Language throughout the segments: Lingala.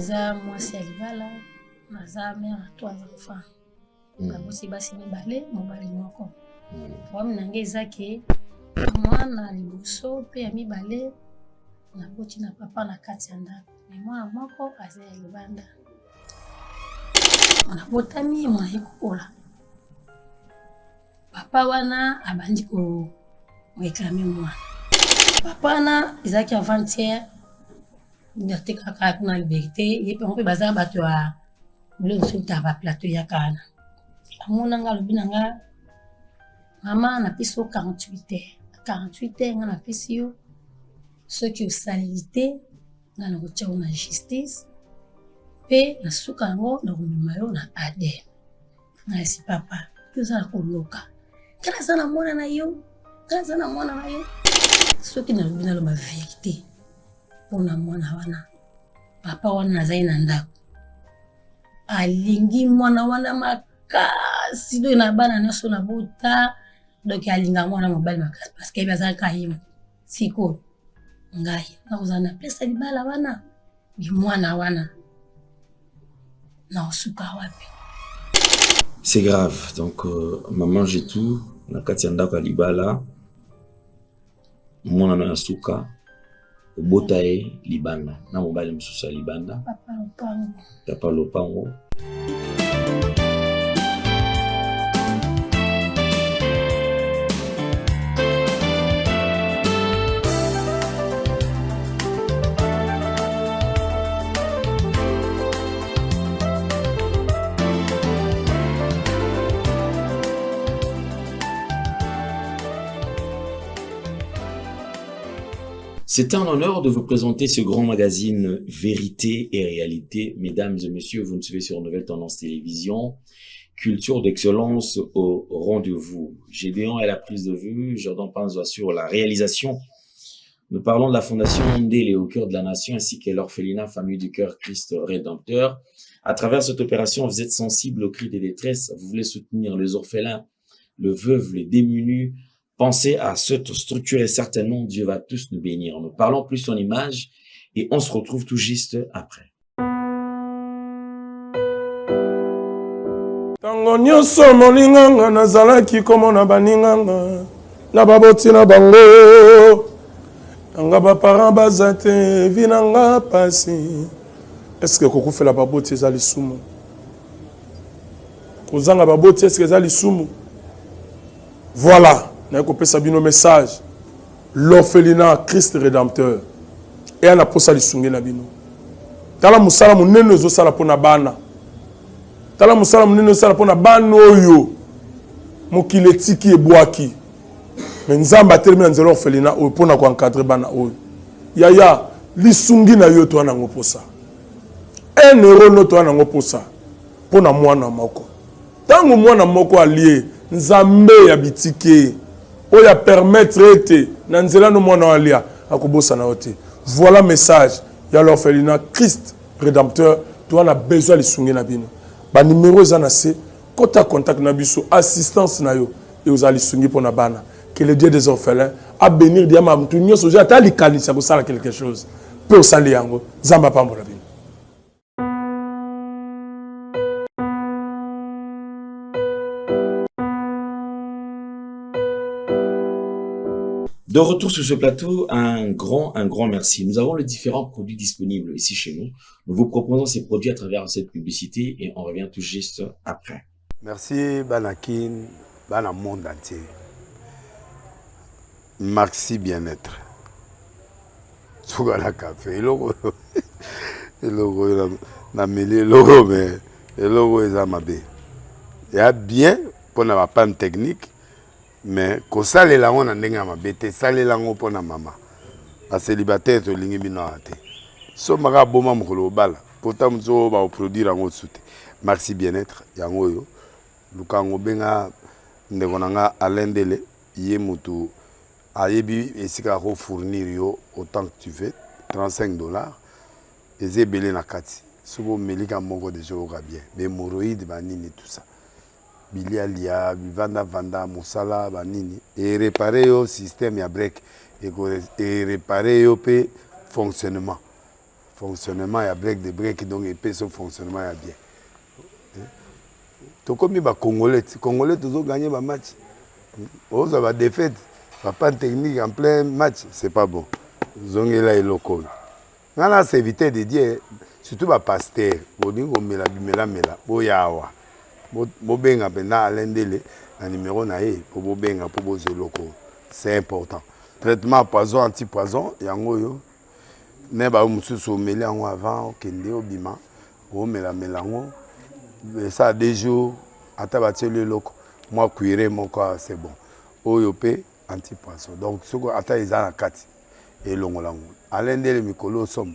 naza mwasi ya libala, naza mère à 3 enfants. Nabosi basi mibale, mobali moko. Problème nange ezake mwana liboso pe ya mibale naboti na papa na kati ya ndako. Mais mwana moko aza ya libanda. Nabotami mwana yekokola. Papa wana abandi ko réclamer mwana. Papa wana ezaki avant-hier liberté kaka na liberté yepe on peut baza bato ya bilo nsuta ba plateau ya kana. Amona nga lobi nanga mama na piso 48 heures. 48 heures nga na pisi yo soki osalite nga na kotia na justice pe na suka yango na komema yo na ADN. Na esi papa yoza na koloka kana sana mwana na yo kana sana mwana na yo soki na lobi na lo ma vérité pona mwana wana papa wana nazai na ndako alingi mwana wana makasi do na bana nyonso na bota donc alinga mwana mobali makasi parce que baza kaimo siko ngai nakoza na pesa libala wana bi mwana wana na osuka wapi. C'est grave. Donc maman j'ai tout na kati ya ndako libala mwana na suka obotae libanda na mobali msusa libanda papa lopango. C'est un honneur de vous présenter ce grand magazine Vérité et Réalité. Mesdames et messieurs, vous nous suivez sur Nouvelle Tendance Télévision. Culture d'excellence au rendez-vous. Gédéon à la prise de vue, Jordan Panzo sur la réalisation. Nous parlons de la Fondation Ndélé au cœur de la nation ainsi que l'orphelinat Famille du Cœur Christ Rédempteur. À travers cette opération, vous êtes sensible aux cris de détresse. Vous voulez soutenir les orphelins, les veuves, les démunis. Pensez à cette structure et certainement Dieu va tous nous bénir. Nous parlons plus en image et on se retrouve tout juste après. Tango nyonso molinganga nazalaki komona baninganga na baboti na bango tanga baparent baza te vinanga pasi. Est-ce que kokufela baboti ezali sumu? Kozanga baboti est-ce que ezali sumu? Voilà. Nakopesa bino message l'orphelinat Christ Rédempteur et ana posa lisunge na bino tala musala munene zo sala pona bana tala musala munene sala pona bana oyo mokiletiki ebwaki mais nzamba termine nzelo orphelinat o pona ko encadrer bana oyo yaya lisungi na yo to ana ngoposa un euro no to ana ngoposa pona mwana moko tango mwana moko alie nzambe ya bitike oya permettre ete na nzela no mwana alia akobosa na ote. Voilà message ya l'orphelinat Christ Rédempteur. Tu as besoin de sunge na bino ba numéro za na se kota contact na biso assistance na yo et aux ali sungi pona bana que le Dieu des orphelins a bénir dia ma mtu nyoso ja ta likanisa ko sala quelque chose peut au sali yango zamba pambola bino. De retour sur ce plateau, un grand merci. Nous avons les différents produits disponibles ici chez nous. Nous vous proposons ces produits à travers cette publicité et on revient tout juste après. Merci Banakin, Bana monde entier. Maxi bien-être. Sougala café, logo na mêlé logo mais le logo est amabé. Il y a bien pour la panne technique. Mais ko sale la on ndenga mabete sale la ngo pona mama ba célibataire to lingi bino ate so maka boma mukolo bala pourtant mzo ba produire ngo sute merci bien-être yango yo lukango benga ndeko nanga alendele ye mutu ayebi esika ko fournir yo autant que tu veux $35 ezebele na kati sobo melika moko de jour bien mais hémorroïdes banini tout ça bilialia vanda musala banini et réparer au système ya break et réparer au pe fonctionnement fonctionnement ya break de break donc epesi so fonctionnement ya bien tokomi bacongolais congolais tozoganye bamatch ozwa badéfaite bapanne technique en plein match c'est pas bon zongela eloko oyo nga na sévité de dire surtout bapaster bolingi komela bimelamela boya awa bobenga mpena alendele na numéro na ye mpo bobenga mpo bozwa eloko c'est important traitement poison antipoison yango oyo me bao mosusu omeli yango avant okende obima omelamela yango ça 2 jours ata batieli eloko mwa cuire moko c'est bon oyo mpe antipoison donc soko ata eza na kati elongola yango alendele mikolo osomo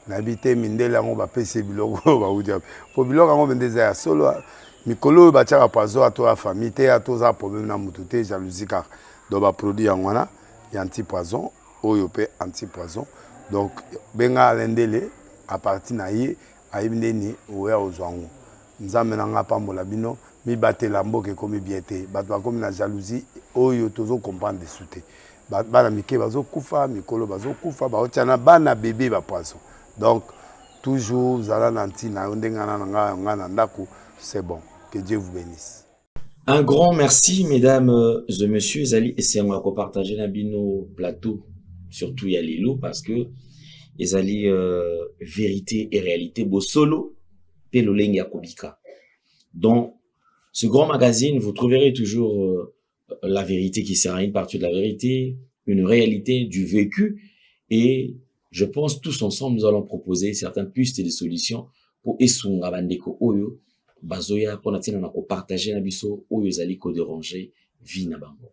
nayebi te mindele yango bapesi biloko baudia mpo biloko yango mpe nde eza ya solo mikolo oyo batiaka poison ato ya famille te atoza problème na motu te jalousie kaka donc baproduit yango wana ya antipoison oyo mpe antipoison donc benga alendele à partir na ye ayebi ndeni oya ozwa yango nzambe na nga apambola bino mibatela mboka ekomi bien te bato bakomi na jalousie oyo tozokomprendre desu te bana mike bazokufa mikolo bazokufa baotia na bana bebe bapoison donc toujours zala na ntina yo ndenge nga na ndako c'est bon que Dieu vous bénisse. Un grand merci, mesdames et messieurs. Zali essayons de partager na bino plateau, surtout y a Lilo, parce que Zali vérité et réalité beau solo peloleng yakobika. Dans ce grand magazine, vous trouverez toujours la vérité qui sert à une partie de la vérité, une réalité du vécu, et je pense tous ensemble nous allons proposer certaines pistes et des solutions pour esunga bandeko oyo bazoya pona tina na ko partager na biso oyo zali ko déranger vie na bango.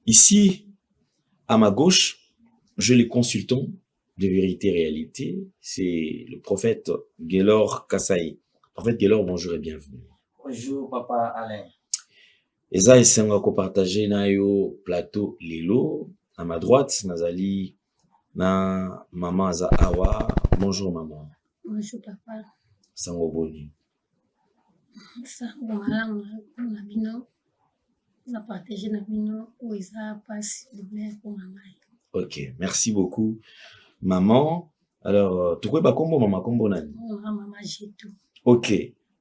Ici à ma gauche, j'ai le consultant de vérité et réalité, c'est le prophète Gaylor Kassaï. Prophète Gaylor, bonjour et bienvenue. Bonjour papa Alain. Eza esenga ko partager na yo plateau lelo. À ma droite nazali na maman za awa. Bonjour maman. Bonjour papa. Sango boni. Sango malamu na bino. Na partager na bino où isa passe douleur pour maman. Ok, merci beaucoup maman. Alors, tu quoi kombo maman kombo nani? Maman j'ai tout. Ok.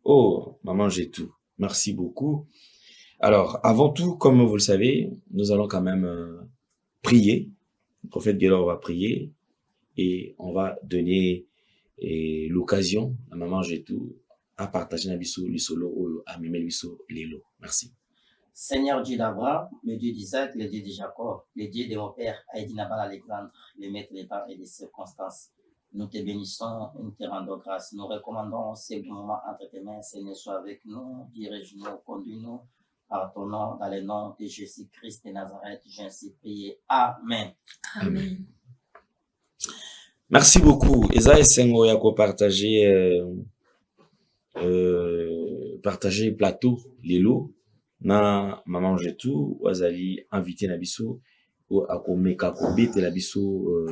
Oh, maman j'ai tout. Merci beaucoup. Alors, avant tout, comme vous le savez, nous allons quand même prier. Le prophète Gaylor va prier et on va donner l'occasion à maman j'ai tout à partager na biso li solo oyo a mimel biso lelo. Merci. Seigneur Dieu d'Abraham, le Dieu d'Isaac, le Dieu de Jacob, le Dieu de mon père, Aïdi Nabal Alexandre, le maître des temps et des circonstances. Nous te bénissons, nous te rendons grâce. Nous recommandons ces moments entre tes mains. Seigneur, sois avec nous, dirige-nous, conduis-nous par ton nom, dans le nom de Jésus-Christ de Nazareth. J'ai ainsi prié. Amen. Amen. Merci beaucoup. Eza esengo ya ko partager partager plateau lelo na maman jetu wazali invité na biso o akomeka ko betela biso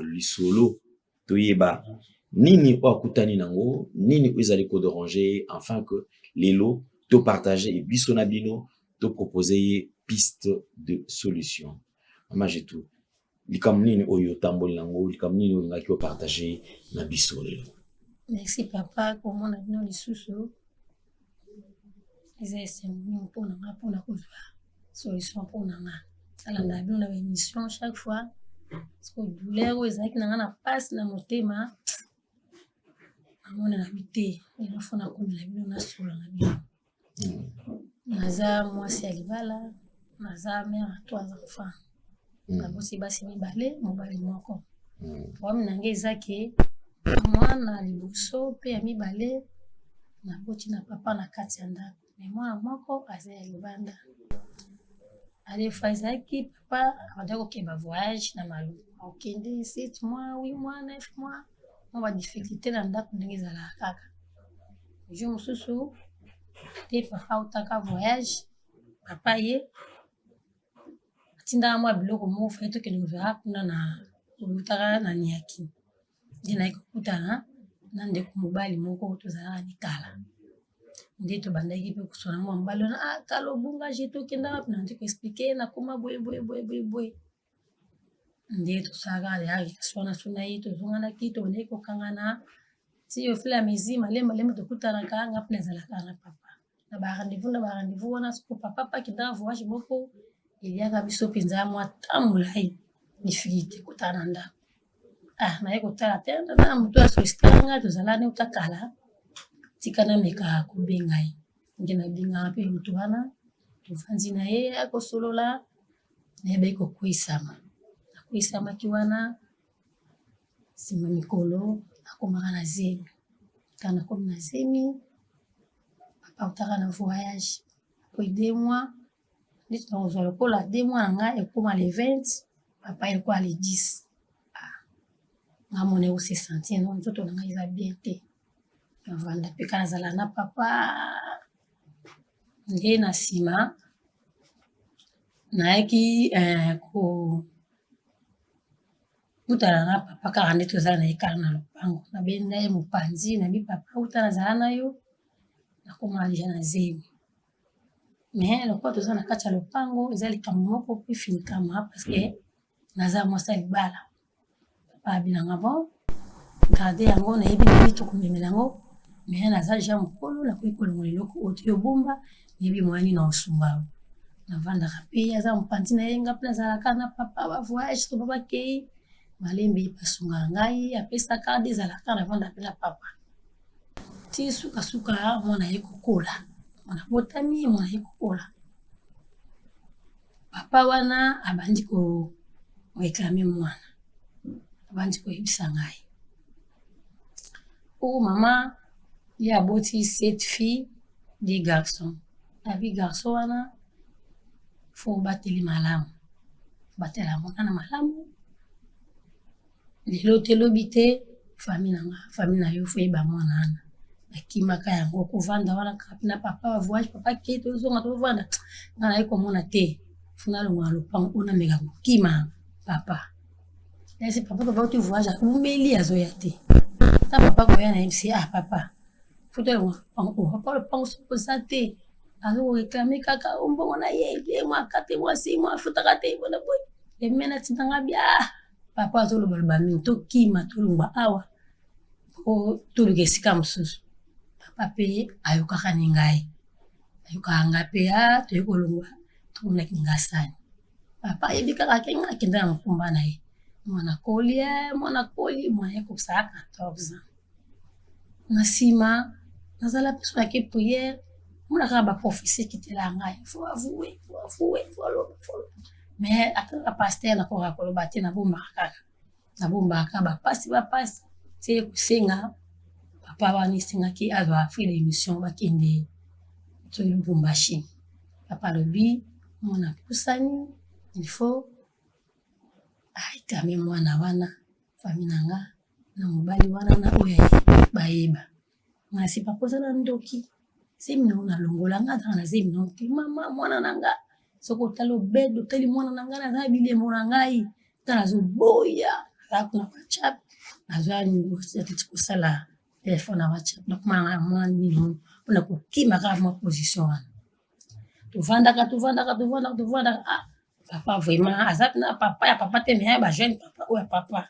lisolo toyeba nini o akutani nango nini ezali ko déranger afin que lelo to partager et biso na bino to proposer piste de solution. Maman jetu likam nini oyo tamboli nango likam nini oyo ngaki o partager na biso lelo. Merci papa pour mon avenir lisusu. Eza esengo mpona nga mpona kozwa solution mpona nga. Alanda bino na émission chaque fois. Parce que douleur oyo ezalaki na nga na pasi na motema amona na bite elofo na komela bino na sola na bino. Naza mwasi ya libala, naza mère à 3 enfants. Nabosi basi mibale mobali moko. Problème na nga eza ke mwana liboso mpe ya mibale naboti na papa na kati ya ndako. Mais mwana moko aza ya libanda. Alefa ezalaki papa abanda kokeba voyage na malu. Okende 7 mois, 8 mois, 9 mois. On va difficulté na ndako ndenge ezalaka kaka. Jour mosusu te papa otaka voyage. Papa ye atinda mwa biloko moko fa tokende kozala kuna na olutaka na niaki. Nde nayi kokutana na ndeko mobali moko tozalaka nikala. Nde tobandaki mpe kosona mwa mobali wana kala obunga je tokenda wapi na nde koexplike nakoma boye. nde tosaka ya swana suna yi tozongana ki tone ko kangana ti au fil et à mesure malema tokutana kanga plaisir la kana papa na ba rendez-vous wana ko papa pa kinda voyage moko iliaka biso penza mwa tamulai difficulté kutana nda na ye kotala te na mutu asolistanga tozala ne utakala tikana meka kubenga ye ngena binga pe mutu wana tovanzi na ye akosolola na ye beko kwisama akwisamaki wana nsima mikolo akomaka na zemi kana komi na zemi papa utaka na voyage apres 2 mois ndeti nakozwa lokola 2 mois na ngai ekoma le 20 papa ekoa le 10 nga mona ose sentir no nzoto na ngai eza bien te navanda mpe ka nazala na papa nde na nsima nayaki kutana na papa kaka nde tozala na ye kaka na lopango nabenda ye mopanzi nabi papa uta nazala na yo nakoma deja na zemi mais lokola toza na kati ya lopango eza likambo moko mpe finikama parceke naza mwasi libala papa abinanga bon garde yango nayebi nini tokomemela yango mais naza deja mokolo nakoki kolongola eloko oyo toyobomba nayebi moyani na osunga navandaka mpe aza mopanzi na ye nga mpe nazalaka na papa bavoyage to babakei malembe epasunga ngai apesaka nde ezalaka navanda mpe na papa ti sukasuka mwana ye kokola mwana botami mwana ye kokola papa wana abandi koreklame mwana abandi koyebisa ngai o mama ye aboti 7 filles 2 garçons abi garçon wana fo bateli malamu batela mwana malamu lelo telobi te famille na yo fo yeba mwana wana akimaka yango kovanda wana kaka na papa wa voyage papa ke tozonga tovanda nga naye komona te funa longola lopango ona meka kokima papa esi papa oti voyage umeli azoya te ta papa koya na yebisi papa futa longola lopango papa lopango sokoza te azokoreklame kaka ombongo na ye 2 mois 4 mois 6 mois futaka te bona boy emena tindanga bia papa azolobaloba mingi tokima tolongwa awa po toluka esika mosusu papa mpe ayokaka ni ngai ayokaka ngai mpe toye kolongwa tomonaki nga sani papa ayebi kaka ke nga akenda na mokumba na ye mwana koli mwana ye kosala 14 ans na nsima nazala mpe so nake priere mona kaka baprofesie kitela ngai fo avouer fo aloba mais ataka paster nakoka koloba te nabombaka kaka bapasi te kosenga papa wana esengaki azwa fri d'émission bakende to lubumbashi papa alobi mwana pusani il faut aitame mwana wana fami nanga na mobali wana na oyo bayeba ngasi papa ozala ndoki semina ona longola nga azaka na zemina te mama mwana nanga soki otala obedo otali mwana nanga naza bilembo na ngai ta nazoboya azala kuna whatsapp nazwa atiti kosala telefone na whatsapp nakomana mwana nini mpona kokima kaka mwa position wana tovandaka papa vraiment aza na papa ya papa te me ba jeune papa oya papa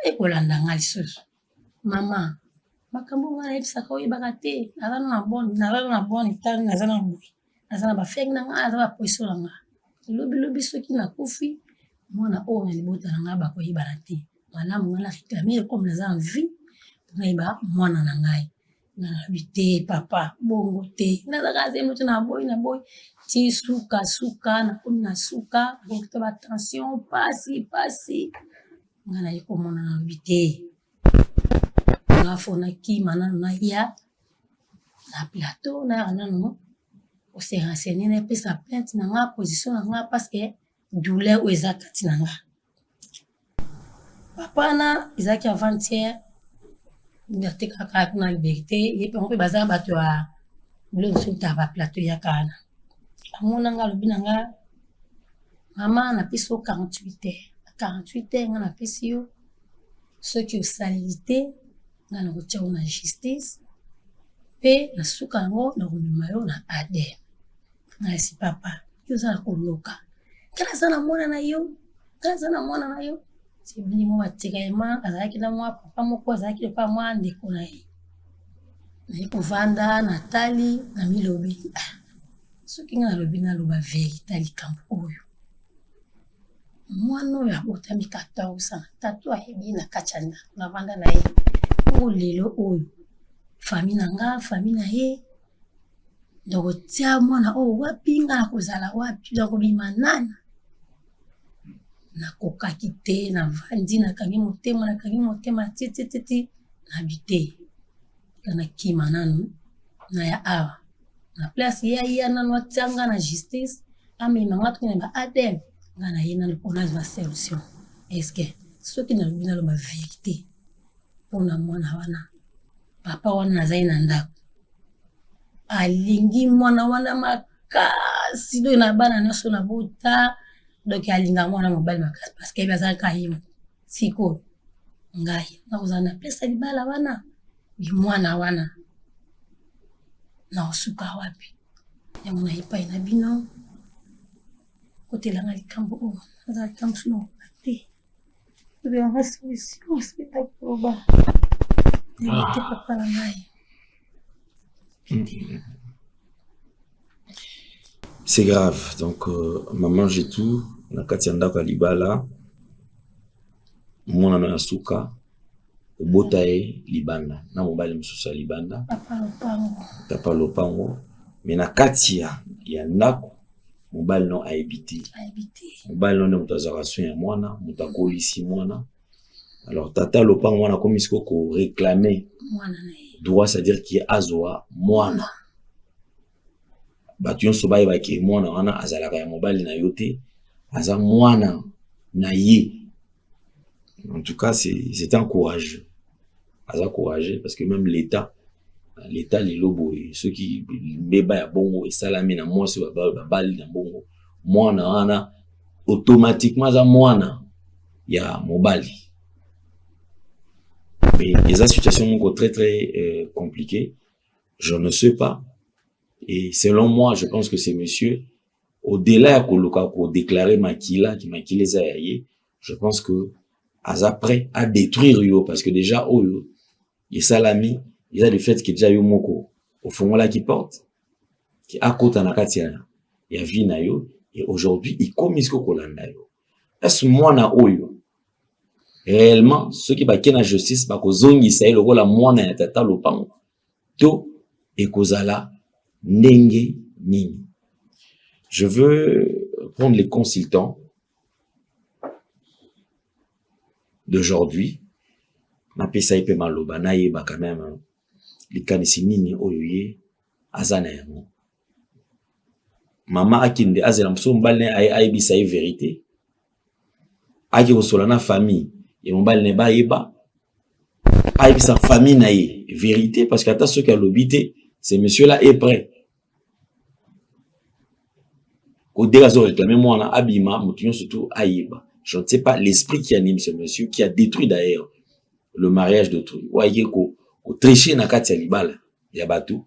ekolanda nga lisusu mama makambo nga nayebisaka oyebaka te naza na bone tani naza na boye naza na bafenge na nga naza baposition na nga lobilobi soki nakufi mwana oyo na libota na nga bakoyebana te malamu nga na réclame comme naza en vie mpona yeba mwana na ngai nga nalobi te papa bongo te nazaka ze moto na boyi ti suka nakomi na suka nakokita batension pasi nga naye komona nalobi te nga fo nakima nano naya na plateau nayaka nano ose renseigner napesa plainte na nga position na nga parce que douleur oyo eza kati na nga papa wana ezalaki avant-hier liberté kaka kuna liberté ye mpe baza bato ya biloko soki ta baplateau yaka wana amona nga alobi na nga mama napesi yo 48 heures nga napesi yo soki osaleli te nga nakotia yo na justice mpe nasuka yango nakomema yo na adem nga esi papa yo oza na koloka kala aza na mwana na yo kaza na mwana na yo tibini mo batika ema azalaki na mwa papa moko azalaki lokola mwa ndeko na ye naye kovanda natali na milobi soki nga nalobi naloba verité likambo oyo mwana oyo abotami 14 tatu ayebi na kati ya ndako navanda na ye oyo lelo oyo fami na nga fami na ye ndoko tia mwana oyo wapi nga nakozala wapi nakobima nani nakokaki te navandi nakangi motema titititi nabi te nakima nanu naya awa na place ya nanu atianga na justice amemanga toki na ba adem nga na ye nanu mpona azwa solution eske soki nalobi naloba verité mpona mwana wana papa wana nazali na ndako alingi mwana wana makasi doyo na bana nyonso na bota donc alinga mwana mobali makasi parce que bazalaka ye sikoyo ngai nakozala na place ya libala wana mwana wana na osuka wapi yango na epai na bino kotelanga likambo oyo aza likambo sino te oyanga solution sipeta koloba te papa na ngai. C'est grave. Donc, maman, j'ai tout. Na kati ya ndako ya libala. Mwana na suka. Obota ye libanda. Na mobali mosusu ya libanda. Papa lopango. Mais na kati ya ndako. Mobali non aebite. Mobali non moto azaka soin ya mwana. Moto akolisi mwana. Alors, tata lopango mwana komi siko ko réclamer. Droit, c'est-à-dire qui est azoa mwana. Batu nyonso bayeba ke mwana wana azalaka ya mobali na yo te aza mwana na ye. En tout cas c'est encourageux. Aza courageux parce que même l'état lelo boye ceux qui mbeba ya bongo esalami na mwasi babali na bongo mwana wana automatiquement aza mwana ya mobali. Mais les situations sont très très compliquées. Je ne sais pas. Et selon moi, je pense que c'est monsieur, au-delà de déclarer Makila, qui Makila Zayaye, je pense que Aza prêt à détruire yo, parce que déjà, oh yo, il salami, il a le fait qu'il déjà yo moko, au fond là qui porte, qui a côté na katia, il y a vie na yo, et aujourd'hui, il commis ce kolanda yo. Est-ce moi na oyo? Réellement, ceux qui baquent la justice, ba ko zongi sa le rôle à moi na tata lopango, to et kozala Ndenge nini. Je veux prendre les consultants d'aujourd'hui. Ma pesa ipe maloba na yeba quand même les kanisi nini oyoye azana yango. Mama akinde azela msombal ne ay bisa y vérité. Aki osola na famille et mombal ne ba yeba. Ay bisa famille na ye vérité parce que ata ceux qui a l'obité ce monsieur-là est prêt. Au délai de réclamer moi abima, surtout aïba. Je ne sais pas l'esprit qui anime ce monsieur qui a détruit d'ailleurs le mariage d'autrui. Voyez ko tricher na kati ya libala ya batu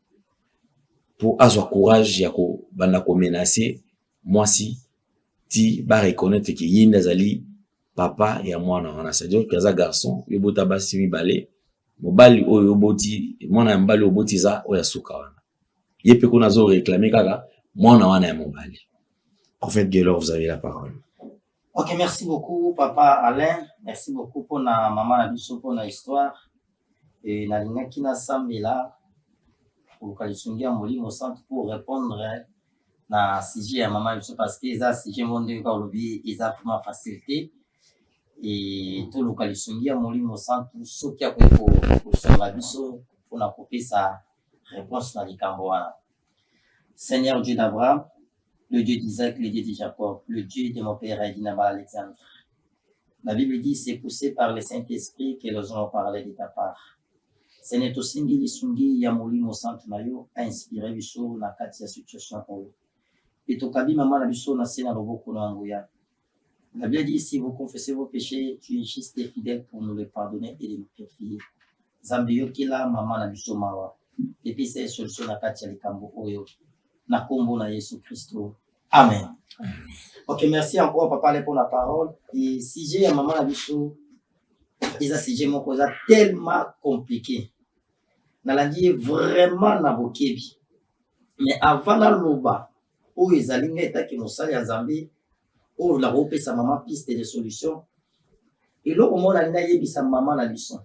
pour avoir courage ya ko banda ko menacer moi si ti ba reconnaître que yinda zali papa ya mwana wana c'est-à-dire que za garçon yo bota basi mi balé mobali oyo boti mwana mbali oboti za oya suka wana yepe kuna zo réclamer kaka mwana wana ya mobali. En fait, Gaylor, vous avez la parole. Ok, merci beaucoup papa Alain, merci beaucoup pour na maman Abisso pour na histoire et na linga kina sambela pour kalisungia molimo centre pour répondre na sujet ya maman Abisso parce que ça sujet monde ka lobi isa vraiment facilité et tout le kalisungia molimo centre soki ya ko songa biso pour na kopesa réponse na likambo wana. Seigneur Dieu d'Abraham, le Dieu d'Isaac, le Dieu de Jacob, le Dieu de mon père Aïdinabal Alexandre. La Bible dit, c'est poussé par le Saint-Esprit que les gens ont parlé de ta part. Ce n'est au Singi Lisungi Yamoli Mosantu Nayo a inspiré Bisso na kati ya situation oyo. Et au Kabi Maman la Bisso na sena loboko na Angoya. La Bible dit, si vous confessez vos péchés, tu es juste et fidèle pour nous les pardonner et les purifier. Zambiyo kila Maman la Bisso mawa. Et puis c'est solution na kati ya likambo oyo. Na kombo na Yesu Christo. Amen. Ok, merci encore, papa, pour la parole. Et si j'ai un maman à bichou, ils ont sujet mon cause tellement compliqué. Nalandi vraiment nabokebi. Mais avant la loba, où ils allaient être qui nous salit à Zambie, où la rope sa maman piste de solutions. Et là, au moment où la yebi sa maman la leçon.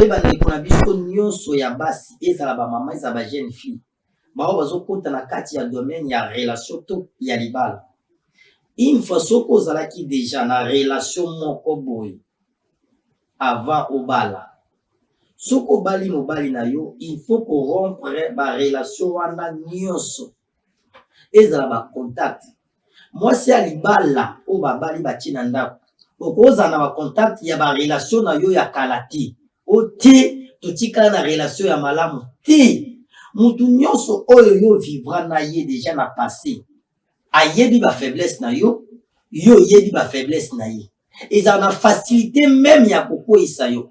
Et ben, les conabisco nyonso ya basi, et ça la maman, et ça la jeune fille. Bah, on va se compter na kati ya domaine, ya relation, tout, ya libal. Une fois soko zalaki déjà na relation moko boy avant obala. Soko bali mobali na yo, il faut qu'on rompre ba relation wana nyonso. Ezala ba contact. Moi c'est alibala o ba bali ba tina ndako. Okoza na ba contact ya ba relation na yo ya kalati. O ti totika na relation ya malamu. Ti mutu nyonso oyo yo vivra na ye déjà na passé. Ayebi ba faiblesse na yo, yo yebi ba faiblesse na ye. Eza na facilité même ya koko isa yo.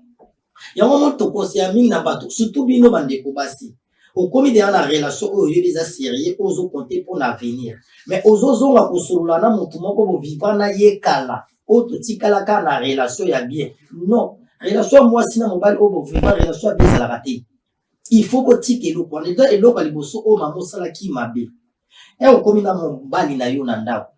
Ya moment to conseiller mingi na bato, surtout bino bandeko basi. Au komi de na relation oyo yebi za sérieux, ozo compter pour l'avenir. Mais ozo zonga kosolula na mutu moko bo vivre na ye kala. O to tikala ka na relation ya bien. Non, relation moi sina mobile o bo vivre relation ya bien la raté. Il faut que tike lo pour les deux et lo ka liboso o mamo sala ki mabe. Et au komi na mobali na yo na ndako.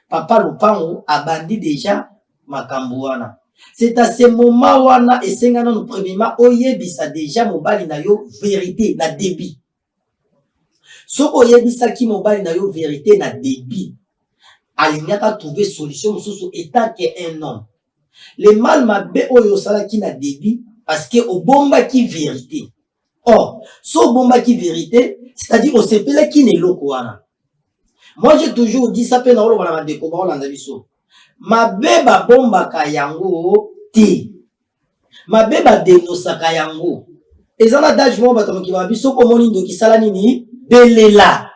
Papa Lupango abandi déjà makambo wana. C'est à ce moment wana et sengana no premièrement oyebisa déjà mobali na yo vérité na débit. Soko oyebisa ki mobali na yo vérité na débit. Alignaka trouver solution mususu étant que un homme. Le mal mabe oyo sala ki na débit parce que au bomba ki vérité. Or, so bomba ki vérité, c'est-à-dire au sepela ki ne loko wana. Moi, j'ai toujours dit ça, pe na olo bana bandeko ba olanda biso. Mabe ba bomba ka yango ti. Mabe ba denosa ka yango. Ezana daj mo ba tamoki ba biso ko moni ndo ki sala nini belela.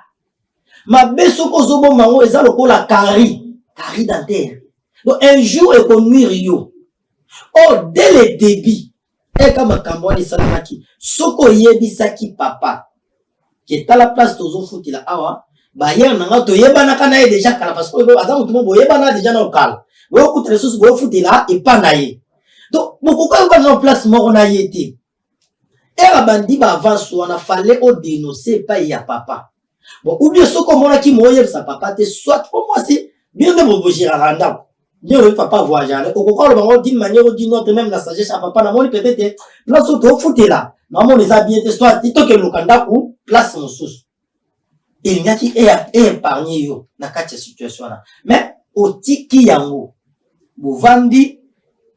Mabe soko zo bomba ngo ezalo ko la cari dentaire. Donc un jour e ko nuire yo. Oh, dès le début, e kama kambo ni sala ki soko yebisa ki papa. Qui est à la place tozo futi la awa. Bah hier nanga to yebana kana ye déjà kala parce que aza mutu mo boyebana déjà na okala we okuta resource bo futela et pas na ye donc beaucoup quand on en place moko na ye te era bandi ba avance on a fallait au dénoncer pas ya papa bon ou bien ce comme on a qui moye sa papa te soit pour moi c'est bien de bobo giraranda bien le papa voyager au kokolo bango d'une manière ou d'une autre même la sagesse à papa na moni peut-être là so to futela na mo les a bien te soit tito ke lokanda ou place mon source. Il n'y a qui est épargné yo na kati situation là mais au tiki yango bovandi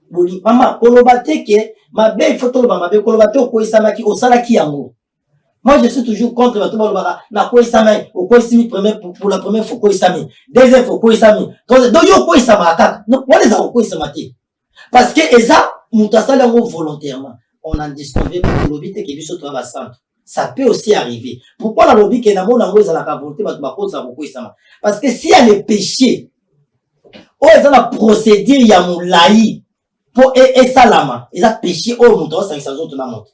boli mama kolobate ke mabe il faut to ba mabe kolobate ko isama ki osala ki yango. Moi je suis toujours contre bato balobaka na ko isama o ko isimi pour la première fois ko isami deuxième fois ko isami donc yo ko isama kaka non on les a ko isama te parce que eza mutasala ngo volontairement on en disconvient pour kolobite ke biso to ba centre. Ça peut aussi arriver. Pourquoi la lobby que n'amo n'ango ezala ka volonté ba cause za boko isama? Parce que si il y a les péchés, oh ezala procédure ya moulayi pour et salama, ezala péché oh muto sa kisazo to na moto.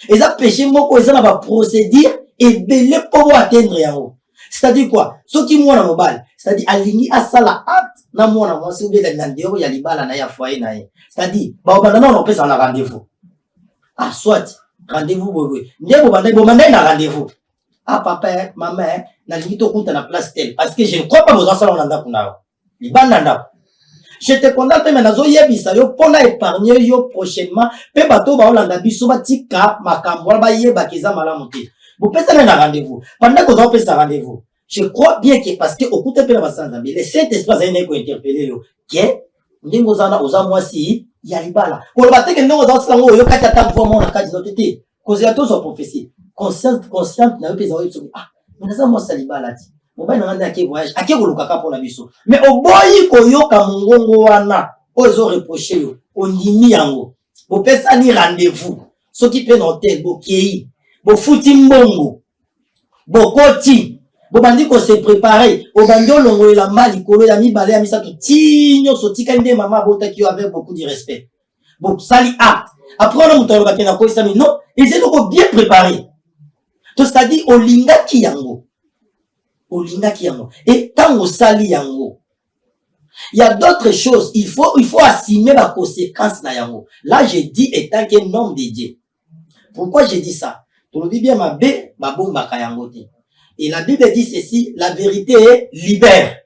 Ezala péché moko ezala ba procédure et belé pour atteindre yango. C'est-à-dire quoi? Ce qui mwana mobile, c'est-à-dire aligni asala acte na mwana mwasi ou bien la ndero ya libala na ya foyer na ye. C'est-à-dire ba obanda na on pesa na rendez-vous. Ah soit rendez-vous boy ndebo bandai na rendez-vous ah papa maman na limito compte na place telle parce que je ne crois pas aux enfants on anda kuna libanda nda je te condamne mais nazo yebisa yo pona épargner yo prochainement pe bato ba olanda biso batika makambo ba yeba kiza malamu te bo pesa na rendez-vous pendant que on pesa rendez-vous je crois bien que parce que okute pe na basanza mais le Saint-Esprit a été interpellé yo que ndingo zana oza mwasi ya libala ko bateke ndongo za sala ngo yo kati ata vraiment na kati zote cause ya to so prophétie consciente na yo pesa yo so ah mais moi ça libala ti mobile na nganda ke voyage ake koluka ka pona biso mais oboyi ko yoka mongongo wana ozo reprocher yo ondimi yango bo pesa ni rendez-vous so ki pe na hotel bo kei bo futi mbongo bo koti bobandi ko se préparer obandi olongo la mali kolo ya mibale ya misato tinyo so tika nde mama botaki yo avec beaucoup de respect bon sali acte après on a mutalo bakena ko isami non ils étaient bien préparés to c'est-à-dire olinga ki yango olingaki yango et tant osali yango il y a d'autres choses il faut assumer la conséquence na yango. Là je dis étant qu'un homme de Dieu. Pourquoi je dis ça? Tu le dis bien ma bé babombaka yango te. Et la Bible dit ceci, la vérité est libère.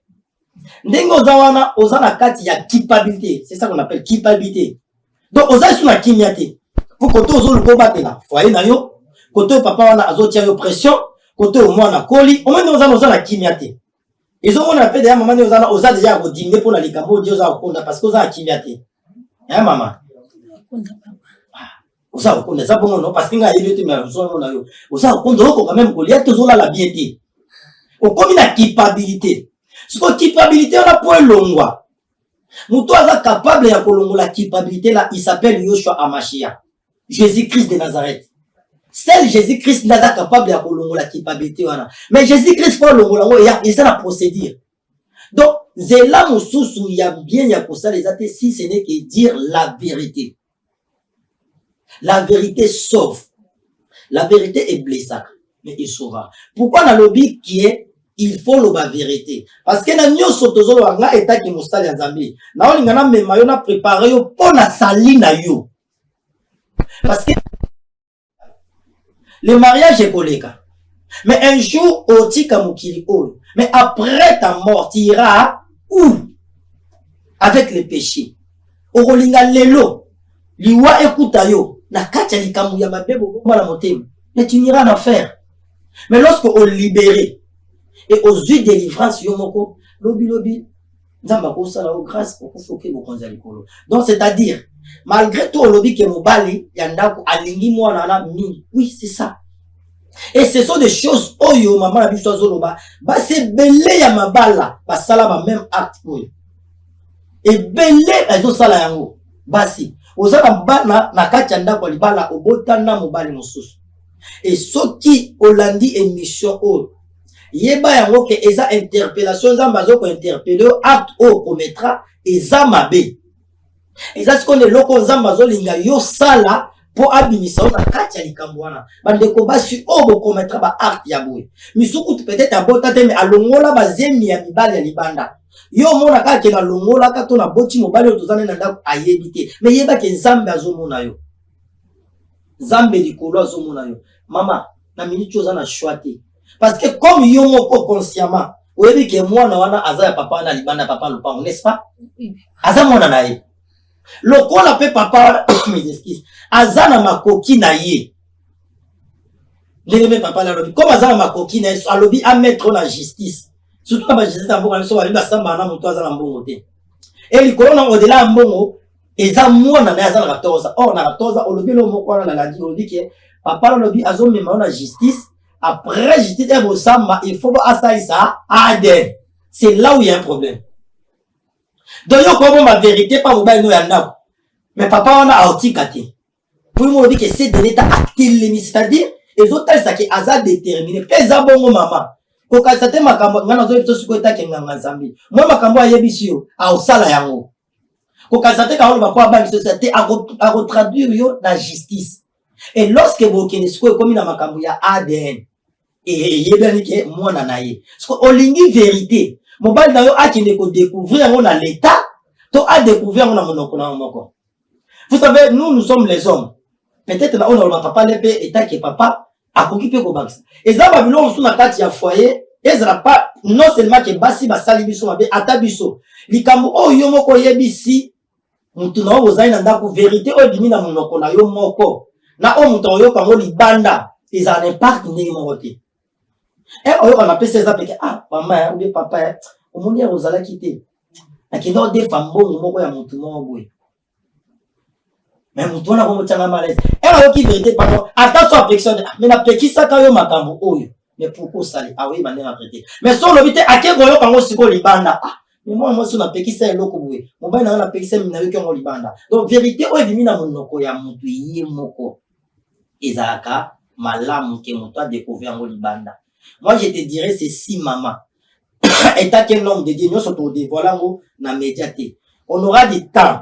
Ndenge ozawana ozana kati ya culpabilité, c'est ça qu'on appelle culpabilité. Donc oza sur la kimia te. Pour côté ozo le kobatela, foyer na yo, côté papa wana azotia yo pression, côté au mwana koli, au moins ozana la kimia te. Ils ont appelé déjà maman oza déjà godimé pour la likambo Dieu oza okonda parce que oza kimia te. Hein maman? Oza okonda ça bon non parce que nga yeli te mais ozo na yo. Oza okonda oko quand même kolia te ozola la bien te. Okomi na culpabilité. Ce que culpabilité on a point longwa. Muto aza capable ya kolongola culpabilité là, il s'appelle Yoshua Amashia. Jésus-Christ de Nazareth. Seul Jésus-Christ n'est pas capable de la culpabilité. Mais Jésus-Christ faut il y a la procédure. Donc, c'est là où il y a bien, il y a pour ça les athées, si ce n'est que dire la vérité. La vérité sauve. La vérité est blessée, mais il sauvera. Pourquoi dans le lobby qui est il faut la vérité? Parce que dans nous sotozolo anga état qui mustali en Zambie. Na on ngana même yo na préparer yo pour la sali na yo. Parce que le mariage est colléga. Mais un jour, au tika mukili ol. Mais après ta mort, tu iras où? Avec le péché. Au rolinga lelo. Liwa ekuta yo. Na kacha likamu ya mabebo la motema. Mais tu n'iras en enfer. Mais lorsque on libéré et aux yeux de délivrance yomoko, lobi lobi, nzamba ko sala o grâce pour foker bo konza likolo. Donc c'est-à-dire malgré tout lobi ke mobali yandako alingi mwana na mingi. Oui, c'est ça. Et ce sont des choses oyo maman la biso zoloba, ba c'est belé ya mabala, ba sala ba même acte oyo. Et belé ezo sala yango. Basi, ozana bana na kati ndako libala obotana mobali mosusu. Et ceux qui olandi émission oyo yeba yango ke eza interpellation nzamba zo ko interpeller acte o commettra eza mabe. Eza ce qu'on est loko nzamba zo linga yo sala pour abimisa na kati ya likambo wana. Bandeko basi o bo commettra ba acte ya boye. Misuku peut-être abota te mais alongola ba zemi ya mibali ya libanda. Yo mona kaka na longola ka to na boti mobali otozana na ndako ayebite. Mais yeba ke nzambe azomona yo. Nzambe likolo azomona yo. Mama, na minute oza na choix. Parce que comme yo moko consciemment, oyebi ke mwana wana aza ya papa na libanda papa lopango, n'est-ce pas? Aza mwana na ye. Lokola pe papa mes excuses. Aza na makoki na ye. Ndenge papa la lobi. Comme aza na makoki na ye, alobi a mettre la justice. Surtout la justice na mbongo so bali basamba na moto aza na mbongo te. Et likolo na odela mbongo eza mwana na aza na 14. Or na 14 olobi lo moko na la di olobi ke papa lobi azo mema na justice. Après justice il faut assailler ça à Aden. C'est là où il y a un problème. Donc yo comme ma vérité pas mobile no yanda. Mais papa on a autikate. Pour moi dit que c'est de l'état actif, c'est-à-dire les autres ça qui azar déterminé. Pesa bongo maman. Ko ka sate makambo ngana zo biso siko eta kenga Nzambi. Moi makambo ayebisi yo a osala yango. Ko ka sate ka on va pas ba biso sate a retraduire yo la justice. Et lorsque vous connaissez comme na makambo ya ADN et yebani ke mwana na ye. Parce que olingi vérité. Mobile na yo akine ko découvrir on a l'état, to a découvrir on a monoko na monoko. Vous savez nous sommes les hommes. Peut-être na on a papa lepe état que papa a occupé ko bax. Et ça ba biloko sous na kati ya foyer, ezra pas non seulement que basi ba sali biso mabe atabiso. Likambo o yo moko yebisi mutu na ozai na ndako vérité o dimi na monoko na yo moko. Na o mutu yo kango libanda, ils en impact ndenge moko te. Et on appelle ça parce que ah maman ou papa au monde ozala kité. Na kino de fambo moko ya mutu moko boy. Mais mutu na ko tanga malaise. Et on qui vérité pardon. Attention affection mais na pekisa ka yo makambo oyo. Mais pourquoi ça ah oui mané na traiter. Mais son lobité akego yo kango siko libanda. Ah mais moi so na pekisa eloko boy. Mobile na pekisa mina yo kango libanda. Donc vérité oyo dimi na monoko ya mutu yi moko. Ezaka malamu ke mutu a découvert ngo libanda. Moi, je te dirais, c'est si maman. Étant qu'un homme de Dieu, nous sommes dévoilants dans la médiaté. On aura du temps.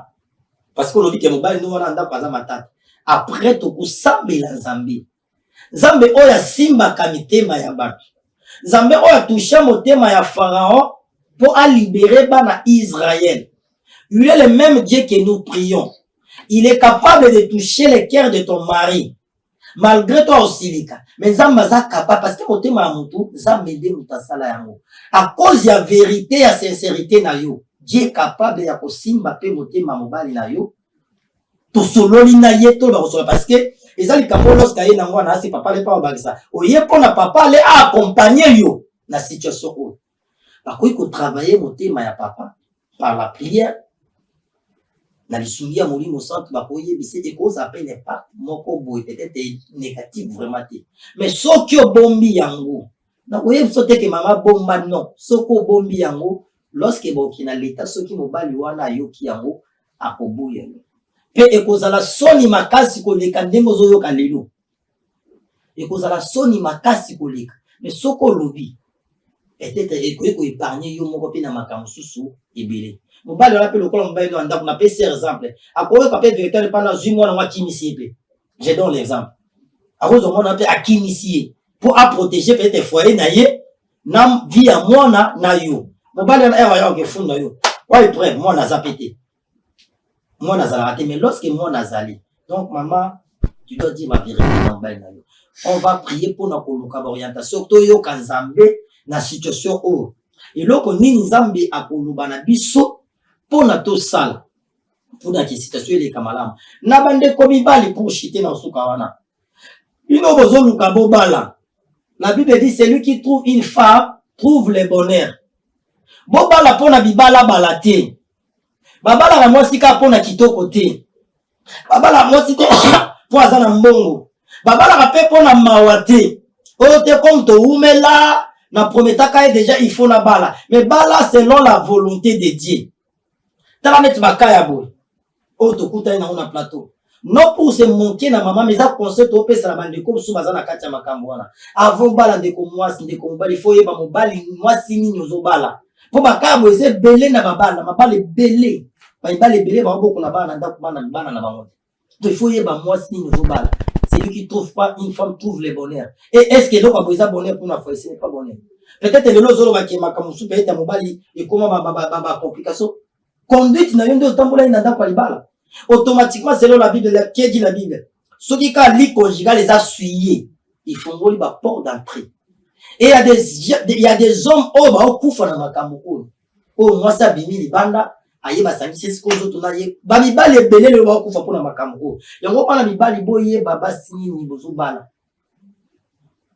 Parce qu'on dit que mobile nous on a pas ma tante. Après tout coup sambe la Zambie. Zambie oya simba kamite mayabatu. Nzambe a touché motema ya Pharaon pour libérer bana Israël. Il est le même Dieu que nous prions. Il est capable de toucher le cœur de ton mari. Malgré toi aussi, mais Nzambe est capable parce que motema ya mutu Nzambe de mutasala yango. À cause de la vérité et la sincérité na yo, Dieu est capable de kosimba pe motema mobali na yo. To sololi na ye to ba kosola parce que ezali kambo lorsque ye na ngwana asi papa le pa obakisa. Oye pona papa le accompagner yo na situation o. Bakoyi ko travailler motema ya papa par la prière. Na lisumia molimo centre bakoyi bise et cause appelle impact moko boy peut-être négatif vraiment. Mais soki bombi yango. Na oye sote ke mama bomba non. Soko bombi yango lorsque bokina l'état soki mobali wana yoki yango akobuya. Pe ekozala soni makasi koleka ndenge ozoyoka lelo. Ekozala soni makasi koleka. Mais soko lobi peut-être ekoki ko épargner yo moko pe na makambo susu ebele. Mobali wala pe lokola mobali no ndako na pe ser exemple. Akoyo ka pe directeur pendant 8 mois na kimisi pe. Je donne l'exemple. Akozo mona pe akimisi pour protéger peut-être foyer na ye na vie à mwana na yo. Mobali na ewa yo ke funda yo. Wa prêt moi na zapete. Moi nazala raté mais lorsque moi nazali. Donc maman, tu dois dire ma vérité na mobali na yo. On va prier pour na koluka orientation to yo kanzambe na situation o. Et loko nini Nzambe akoluba na biso pour na to sala. Pour na situation ele kamalamu. Na bande ko mibali pour chiter na suka wana. Ino bozo luka bobala. La Bible dit celui qui trouve une femme trouve le bonheur. Bobala pour na bibala balate. Babala na mwasika po na kitoko te. Babala mwasika po azana mbongo. Babala kape po na mawate. Ote comme to umela na prometaka déjà il faut na bala. Mais bala selon la volonté de Dieu. Tala net bakaya boy. Oto kuta na una plateau. Non pour se manquer na maman mais ça concept au pesa la bande comme sous bazana katia makambo wana. Avant bala de ko mwasi de ko mbali faut yeba mobali mwasi ni nyozo bala. Po bakabo eze belé na babala, mabale belé. Ba ibale belé ba boko na bana ndako bana na bango. Donc il faut yeba mwasi ni nyozo bala. Celui qui trouve pas une femme trouve le bonheur. Et est-ce que l'autre a besoin de bonheur pour na foi, ce n'est pas bonheur. Peut-être le lozolo ba ki makamusu peut-être mobali et comment ba complication. Conduite na yonde otambola ina ndako libala. Automatiquement selon la Bible, qui dit la Bible, ceux qui ont lit conjugal les a suyés, ils font la porte d'entrée. Et il y a des hommes oh bah au kufa na makamoko. Oh moi ça bimi libanda aye ba sangi c'est ce que autres na ye ba mi ba le belé le ba kufa pour na makamoko. Yango pa na mi ba liboye baba sini ni bozo bala.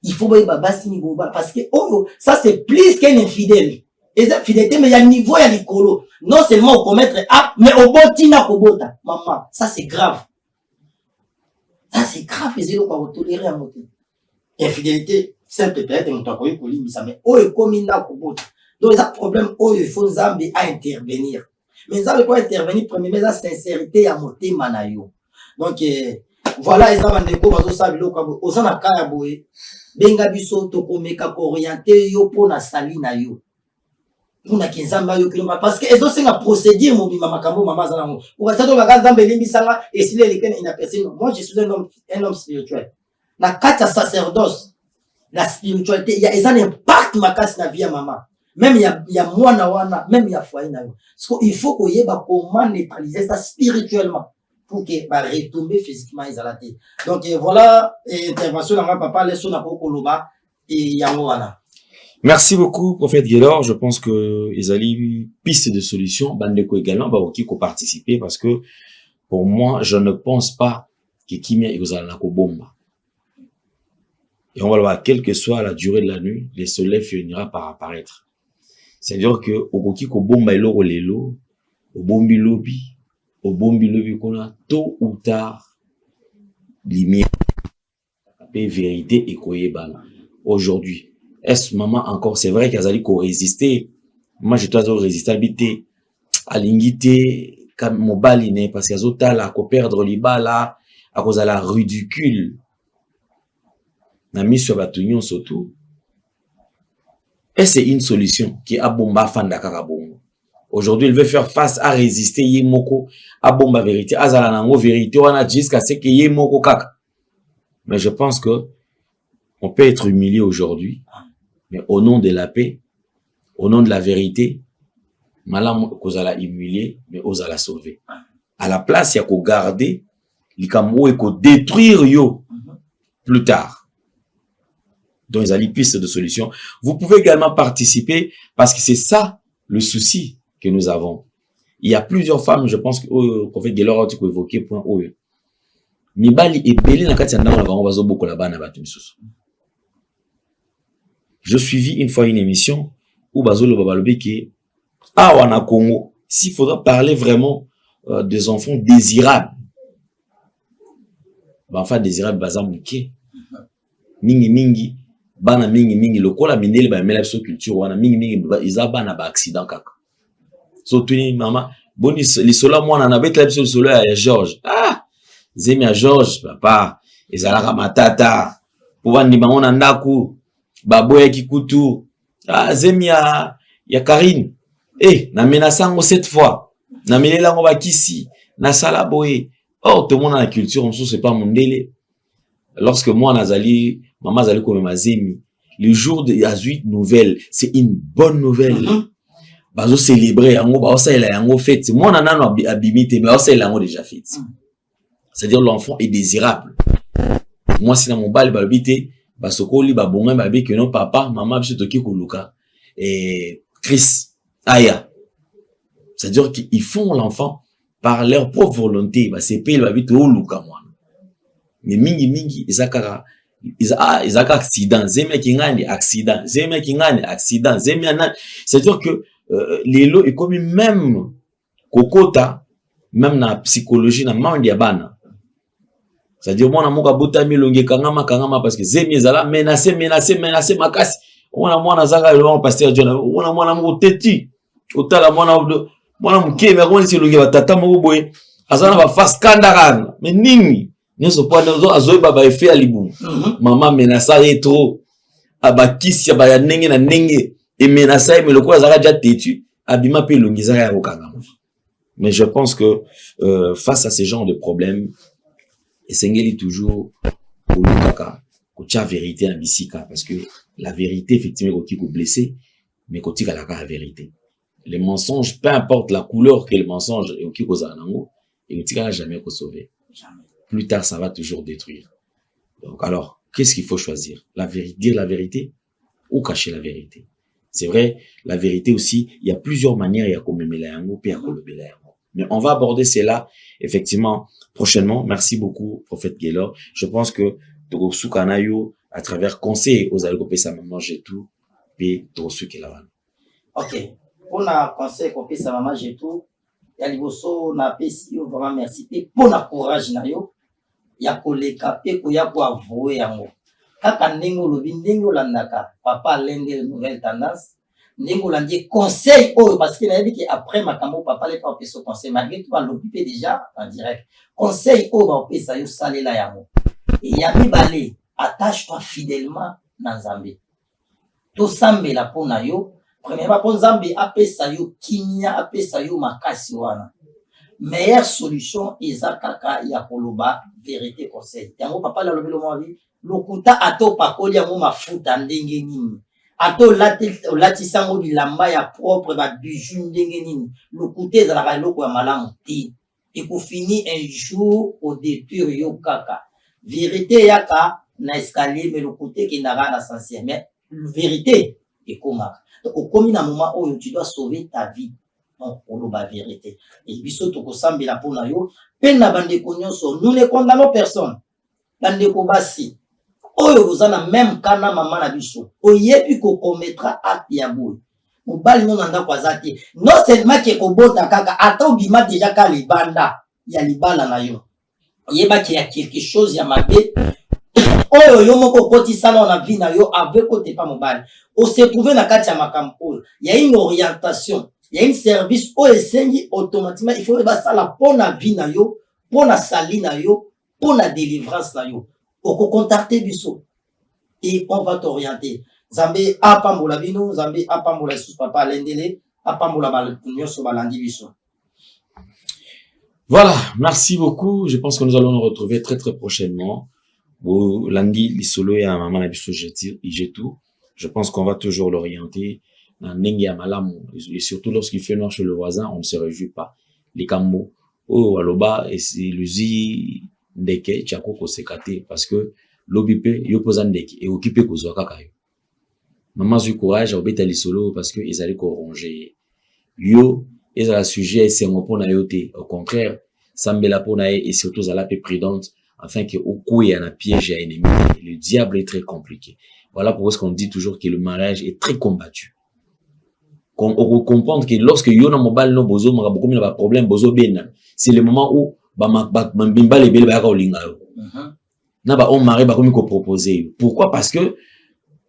Il faut ba baba sini bo bala parce que oh ça c'est plus qu'un infidèle. Et ça fidélité mais il y a un niveau il y a l'écolo. Non seulement au commettre acte mais au botina kobota. Maman, ça c'est grave. Ça c'est grave et zéro pas tolérer à monter. Infidélité simple peut-être mon temps pour lui ça mais oh et comme il n'a kobota. Donc ça problème oh il faut Nzambe à intervenir. Mais Nzambe pour intervenir premier mais la sincérité à monter manayo. Donc voilà ils ont des ko bazo sa biloko ozana kaya boye. Benga biso to komeka ko orienter yo pona sali na yo. Puna kinzamba yo kilomba parce que ezo senga procédure mo bima makambo mama zana ngo ukasato bakaza mbeli bisanga esile lekene ina personne. Moi je suis un homme spirituel na kata sacerdoce la spiritualité il y a un impact makasi na vie ya mama même il y a mwana wana même il y a foyer na yo parce qu'il faut ko yeba comment neutraliser ça spirituellement pour que ba retomber physiquement isolé. Donc voilà intervention na papa leso na ko koloba et yango wana. Merci beaucoup, prophète Guélor. Je pense que Ezali piste de solution. Bandeko également, qui participer parce que pour moi, je ne pense pas que Kimia et Ozala Bomba. Et on va le voir, quelle que soit la durée de la nuit, le soleil finira par apparaître. C'est-à-dire que Okoki ko bomba elo lelo, au bombi lobby qu'on a tôt ou tard, lumière, vérité et koyebala. Aujourd'hui. Est-ce maman encore c'est vrai qu'Azali ko résister moi je dois résister habiter à l'ingité comme mobali né parce qu'azota la ko perdre libala à cause de la ridicule na mission batunyon surtout et c'est une solution qui a bomba fanda karabongo. Aujourd'hui il veut faire face à résister yemoko à bomba vérité azala nango vérité wana jusqu'à ce que yemoko kaka. Mais je pense que on peut être humilié aujourd'hui. Mais au nom de la paix, au nom de la vérité, malam kozala humilier, mais osala sauver. À la place, il y a qu'au garder, likambo et qu'au détruire yo plus tard. Donc, ils ont une piste de solution. Vous pouvez également participer parce que c'est ça le souci que nous avons. Il y a plusieurs femmes, je pense que le prophète Gelora a évoqué point O. Mibali et Beli na kati ndako na bango bazo boko la bana batu misusu. Je suivis une fois une émission où bazo le babalobi qui wana Congo, s'il faudra parler vraiment des enfants désirables. Enfants désirables baza muke. Mingi mingi bana mingi lokola mindele ba mela biso culture wana mingi iza bana ba accident kaka. So tuni mama boni lisolo mwana na betla biso lisolo ya George. Zemi ya George papa ezalaka matata po bandi bango na ndaku baboya kikutu. Zemi ya Karine na menaçango cette fois na melela ngo bakisi na sala boye. Oh tout le monde dans la culture on c'est pas mondele. Lorsque moi nazali maman zali comme mazemi le jour de Azuit nouvelle c'est une bonne nouvelle. Bazo célébrer yango ba osala yango fête moi nanano abimite mais osala yango déjà fête. C'est-à-dire l'enfant est désirable. Moi si na mon bal balbité basokoli ba bonga ba be que non papa maman biso toki koluka et Chris Aya. C'est-à-dire qu'ils font l'enfant par leur propre volonté bah c'est pile ba bito luka moi. Mais mingi izakara izaka accident zeme kingani accident c'est-à-dire que les lots est comme même kokota même na psychologie na mandi ya bana. C'est-à-dire moi na moka botami longe kangama parce que zemi ezala menacé makasi mwana zaka le pasteur John mwana mo teti otala mwana mke mais on si longe batata mo boye azana ba face kandakana mais nini nyoso po azoyi baba effet ya libumu maman menaça trop abakisi ya ba ndenge na ndenge et menaça mais le quoi azaka déjà têtu abima pe longe zaka ya kokanga. Mais je pense que face à ce genre de problèmes esengeli toujours kolukaka kotia vérité na bisika parce que la vérité effectivement koti ko blesser mais koti ka la vérité. Les mensonges peu importe la couleur que le mensonge et oki kozala nango et koti ka jamais ko sauver. Jamais. Plus tard ça va toujours détruire. Donc alors qu'est-ce qu'il faut choisir? La vérité, dire la vérité ou cacher la vérité. C'est vrai, la vérité aussi, il y a plusieurs manières ya komemela yango pe ya kolobela yango. Mais on va aborder cela effectivement prochainement. Merci beaucoup, prophète Gelor. Je pense que Togosukanayo, à travers conseil aux algopes, ça maman j'ai tout, puis Togosukelavan. Ok. Pour la conseil qu'on sa maman j'ai tout, il y a liboso na pesi vraiment merci pour la courage na yo. Ya koleka pe ko ya ko avouer yango. Kaka ndengo lobi ndengo landaka. Papa lende nouvelle tendance. Ndengo landi conseil parce que na dit que après makambo papa les pas ce conseil malgré tout va l'occuper déjà en direct. Conseil ba pesa yo salela yango. Et ya mibale attache-toi fidèlement na Nzambe. To sambela pona yo. Premièrement pon Nzambe apesa yo kimia apesa yo makasi wana. Meilleure solution ezakaka ya koloba vérité conseil. Yango papa la lobelo mo vi lokuta ato pakoli yango mafuta ndenge nini. Ato lati sango bilamba ya propre ba bijou ndenge nini. Lokuta ezalaka eloko ya malamu te. Et pour finir un jour au détruire yo kaka. Vérité yaka na escalier mais lokuta qui n'a rien à sentir. Mais vérité est comme donc au comme na moment où tu dois sauver ta vie. On la vérité. Et biso toko sambela pona yo, pe na bande konyoso, nous ne condamnons personne. Bande ko basi. Oyo bozana même kana mama na biso. Oyebi ko commettra acte ya boy. Mobali non anda kwa zati. Non seulement ke ko bota kaka ata bima déjà ka libanda ya libala na yo. Yeba ki ya quelque chose ya mabe. Oyo yo moko koti sana na vie na yo avec côté pas mobali. On se trouver na kati ya makampo. Il y a une orientation. Il y a un service où il automatiquement il faut que ça la pour la vie na yo, pour la sali na yo, pour la délivrance na yo. On peut contacter biso et on va t'orienter. Zambe apambola bino, Zambe apambola sous papa lendele, apambola balkunyo so balandi biso. Voilà, merci beaucoup. Je pense que nous allons nous retrouver très prochainement. Au lundi, les solo et à maman la biso j'ai tout. Je pense qu'on va toujours l'orienter dans Nengi Amalamu. Et surtout lorsqu'il fait noir chez le voisin, on ne se réjouit pas. Les Kambo, oh, Aloba, et c'est l'usi ndeke, tchako ko sekate, parce que l'obipe, yo posa ndeke, et occupé ko zoaka kayo. Maman du courage, obeta li solo, parce que ils allaient ko ronger. Yo, ils allaient sujet, c'est un peu na yote. Au contraire, Sambela Ponae et surtout à la paix prudente, afin que au coup il y a un piège à ennemi. Le diable est très compliqué. Voilà pourquoi on dit toujours que le mariage est très combattu. On comprend que lorsque yo na mobile no bozo maka beaucoup na problème bozo bena, c'est le moment où bimba les belle ba ka olinga yo. Na ba on mari ba komi ko proposer. Pourquoi? Parce que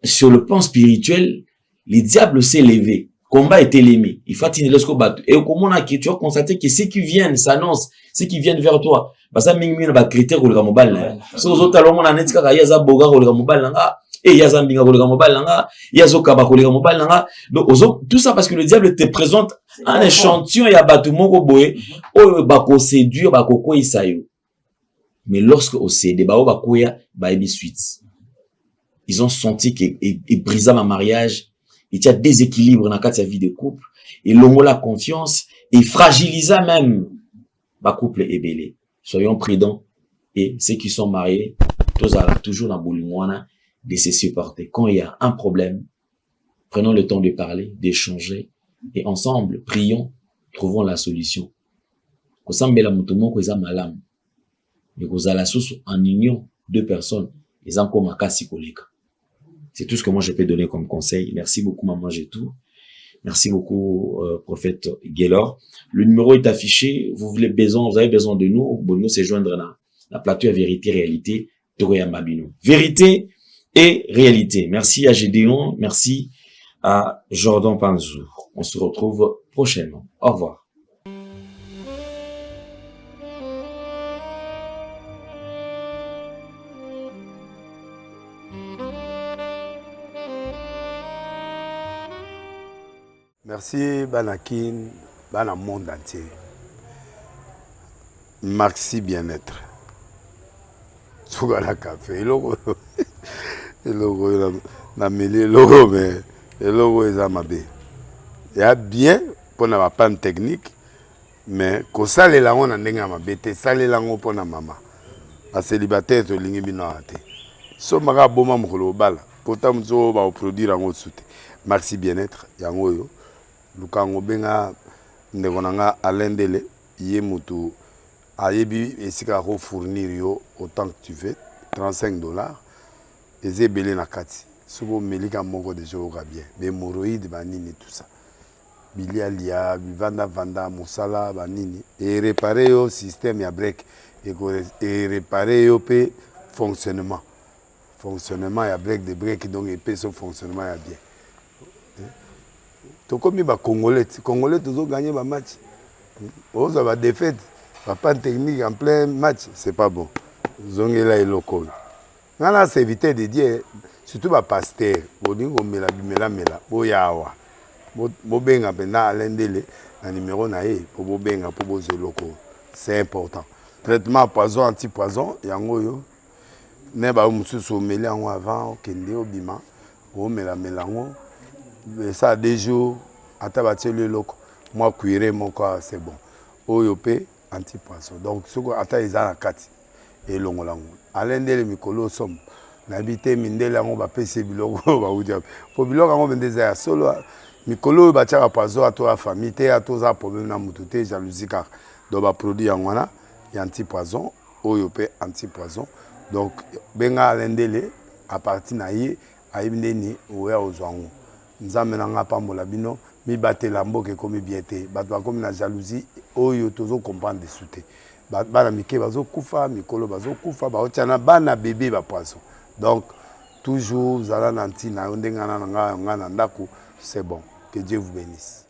sur le plan spirituel, le diable s'est levé. Combat est élimé. Il faut atteindre lorsqu'on bat. Et au moment où tu as constaté que ceux qui viennent s'annoncent, ceux qui viennent vers toi, parce que mingi na ba critère ko le mobile. So aux autres alors on a net ka ya za boga ko le mobile nga. Et ya za mbinga ko le mobile nga. Ya zo kaba ko le mobile nga. Donc tout ça parce que le diable te présente un échantillon ya batu moko boye o ba ko séduire ba ko ko isayo. Mais lorsque au cédé ba o ba ko ya ba ebi suite. Ils ont senti que il brisa ma mariage. Il y a déséquilibre dans la vie de couple. Et l'homme la confiance et fragilisa même ma couple est belé. Soyons prudents et ceux qui sont mariés, tous toujours dans Boulimouana, de se supporter. Quand il y a un problème, prenons le temps de parler, d'échanger et ensemble, prions, trouvons la solution. Kosambela mutumo kweza malam. Mais kozala susu en union deux personnes, ils ont comme akasi koleka. C'est tout ce que moi je peux donner comme conseil. Merci beaucoup, Maman Jetou. Merci beaucoup, prophète Gaylor. Le numéro est affiché. Vous avez besoin de nous. Vous pouvez se joindre dans la plateau à Vérité, Réalité, Toréa Mabino. Vérité et réalité. Merci à Gédéon. Merci à Jordan Panzou. On se retrouve prochainement. Au revoir. Merci Banakin, Bana monde entier. Maxi bien-être. Sougala café, le logo na mêlé logo mais le logo est amabé. Il y a bien pour na panne technique mais ko sale la on ndenga mabete sale la ngo pona mama. A célibataire to lingi bino ate. So maka boma mokolo bala. Pourtant mzo ba produire ngo soute. Maxi bien-être yango yo. Lukango benga ndegonanga alendele ye mutu ayebi esika ko fournir yo autant que tu veux $35 ezebele na kati subo melika moko de jour bien be moroïde banini tout ça bilia lia vanda musala banini et réparer yo système ya break et réparer yo pe fonctionnement ya break de break donc et pe son fonctionnement ya bien. Comme les Congolais toujours gagné le match. Ils ont défaite, pas de technique en plein match, c'est pas bon. Ils ont là et local. On c'est éviter de dire, surtout les pasteurs, ils ont mela, boyawa, bobenga bena alendele, un numéro naé pour bobenga pour boze local. C'est important. Traitement poison anti-poison, yango yo. Ne ba mususu mela en avant, kende obima, o mela melango. Ça a des jours, à tabater le loco, moi cuiré mon corps, c'est bon. Oyopé, anti-poisson. Donc, ce qu'on attend, ils ont la carte et l'ongolango. À l'un des mikolo somme, n'habiter mindela on va payer bilogo, va vous dire. Pour bilogo on va des solo, mikolo va tirer à poisson à toi famille, à toi ça problème na mututé jalousie car donc va produire en wana, y anti-poison, oyopé anti-poison. Donc, benga à l'un des à partir naïe, à imdeni ou à ozwango. Nous avons pambola bino mi batela mboke komi biete batwa komi na jalousie oyo tozo comprendre de souté bana mike bazo kufa mikolo bazo kufa ba otiana bana bébé ba poisson donc toujours zala nanti na ndenga na nga na ndako c'est bon que Dieu vous bénisse.